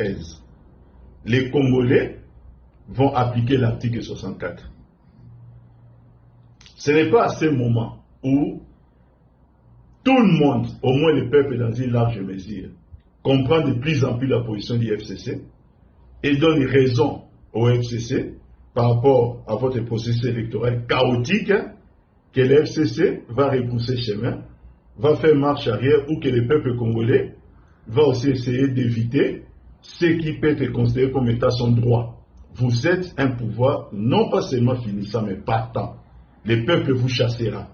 aise. Les Congolais vont appliquer l'article 64. Ce n'est pas à ce moment où tout le monde, au moins le peuple dans une large mesure, comprend de plus en plus la position du FCC et donne raison au FCC par rapport à votre processus électoral chaotique, que le FCC va repousser chemin, va faire marche arrière, ou que le peuple congolais va aussi essayer d'éviter ce qui peut être considéré comme état son droit. Vous êtes un pouvoir non pas seulement finissant, mais partant. Le peuple vous chassera.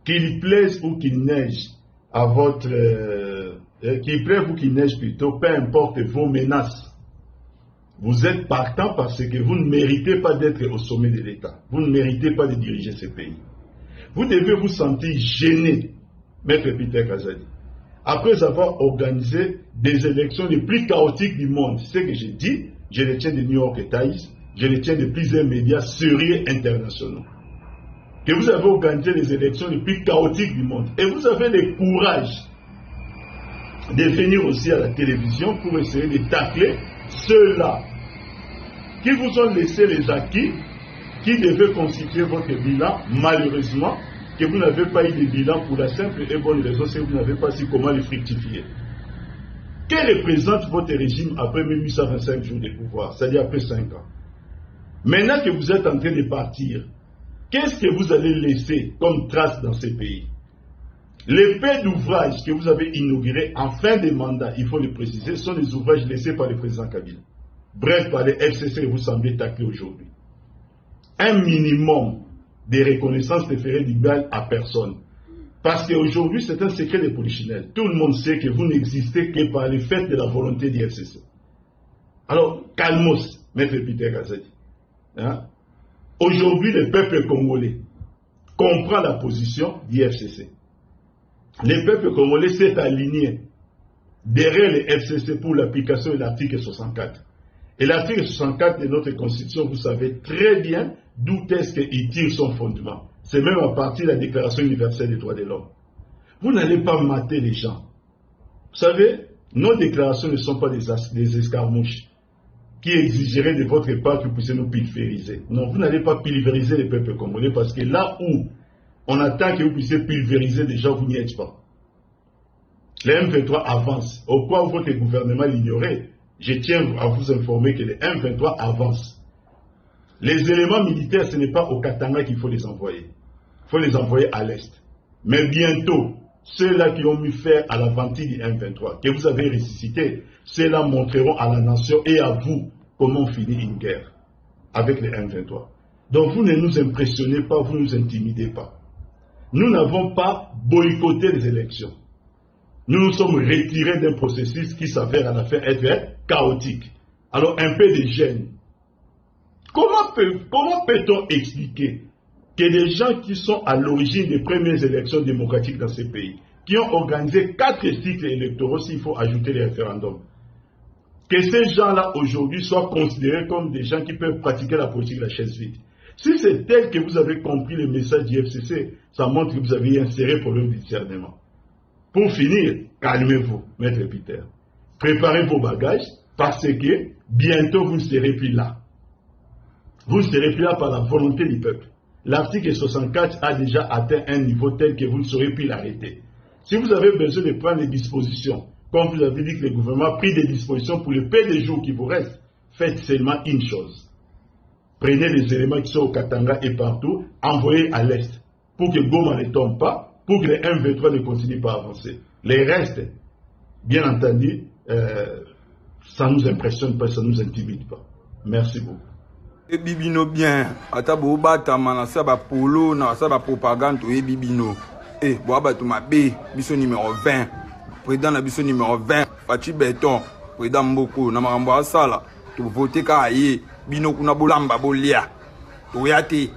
Qu'il plaise ou qu'il neige à votre... qu'il pleuve ou qu'il neige plutôt, peu importe vos menaces. Vous êtes partant parce que vous ne méritez pas d'être au sommet de l'État. Vous ne méritez pas de diriger ce pays. Vous devez vous sentir gêné, Maître Peter Kazadi, après avoir organisé des élections les plus chaotiques du monde. C'est ce que j'ai dit, je les tiens de New York Times, je les tiens de plusieurs médias sérieux internationaux. Que vous avez organisé les élections les plus chaotiques du monde. Et vous avez le courage de venir aussi à la télévision pour essayer de tacler ceux-là qui vous ont laissé les acquis qui devaient constituer votre bilan, malheureusement, que vous n'avez pas eu de bilan pour la simple et bonne raison, c'est que vous n'avez pas su comment les fructifier. Quel représente votre régime après 1825 jours de pouvoir, c'est-à-dire après 5 ans? Maintenant que vous êtes en train de partir, qu'est-ce que vous allez laisser comme trace dans ces pays? Les faits d'ouvrages que vous avez inaugurés en fin de mandat, il faut le préciser, sont des ouvrages laissés par le président Kabila. Bref, par les FCC que vous semblez tacler aujourd'hui. Un minimum de reconnaissance ne ferait du mal à personne. Parce qu'aujourd'hui, c'est un secret de polichinelle. Tout le monde sait que vous n'existez que par le fait de la volonté du FCC. Alors, calmos, Maître Peter Kazadi. Hein? Aujourd'hui, le peuple congolais comprend la position du FCC. Le peuple congolais s'est aligné derrière le FCC pour l'application de l'article 64. Et l'article 64 de notre Constitution, vous savez très bien d'où est-ce qu'il tire son fondement. C'est même à partir de la Déclaration universelle des droits de l'homme. Vous n'allez pas mater les gens. Vous savez, nos déclarations ne sont pas des escarmouches qui exigeraient de votre part que vous puissiez nous pulvériser. Non, vous n'allez pas pulvériser le peuple congolais parce que là où on attend que vous puissiez pulvériser des gens, vous n'y êtes pas. Le M23 avance. Au point où votre gouvernement l'ignorait, je tiens à vous informer que le M23 avance. Les éléments militaires, ce n'est pas au Katanga qu'il faut les envoyer. Il faut les envoyer à l'Est. Mais bientôt, ceux-là qui ont mis fer à la ventile du M23, que vous avez ressuscité, ceux-là montreront à la nation et à vous comment finir une guerre avec le M23. Donc vous ne nous impressionnez pas, vous ne nous intimidez pas. Nous n'avons pas boycotté les élections. Nous nous sommes retirés d'un processus qui s'avère à la fin être chaotique. Alors un peu de gêne. Comment peut-on expliquer que des gens qui sont à l'origine des premières élections démocratiques dans ces pays, qui ont organisé 4 cycles électoraux, s'il faut ajouter les référendums, que ces gens-là aujourd'hui soient considérés comme des gens qui peuvent pratiquer la politique de la chaise vide? Si c'est tel que vous avez compris le message du FCC, ça montre que vous avez un sérieux problème de discernement. Pour finir, calmez-vous, Maître Peter. Préparez vos bagages parce que bientôt vous ne serez plus là. Vous ne serez plus là par la volonté du peuple. L'article 64 a déjà atteint un niveau tel que vous ne saurez plus l'arrêter. Si vous avez besoin de prendre des dispositions, comme vous avez dit que le gouvernement a pris des dispositions pour le peu de jours qui vous restent, faites seulement une chose. Prenez les éléments qui sont au Katanga et partout, envoyez à l'Est, pour que Goma ne tombe pas, pour que les M23 ne continuent pas à avancer. Les restes, bien entendu, ça ne nous impressionne pas, ça ne nous intimide pas. Merci beaucoup. Et bibino bien, atabo bata manasa ba polo na sa ba propagande et bibino. Eh, boaba to ma B, biso numéro 20. Président na biso numéro 20, Fachi Beton, président Mboko na makambo asala. To voter ka aye, bino kuna bolamba bolia. To yate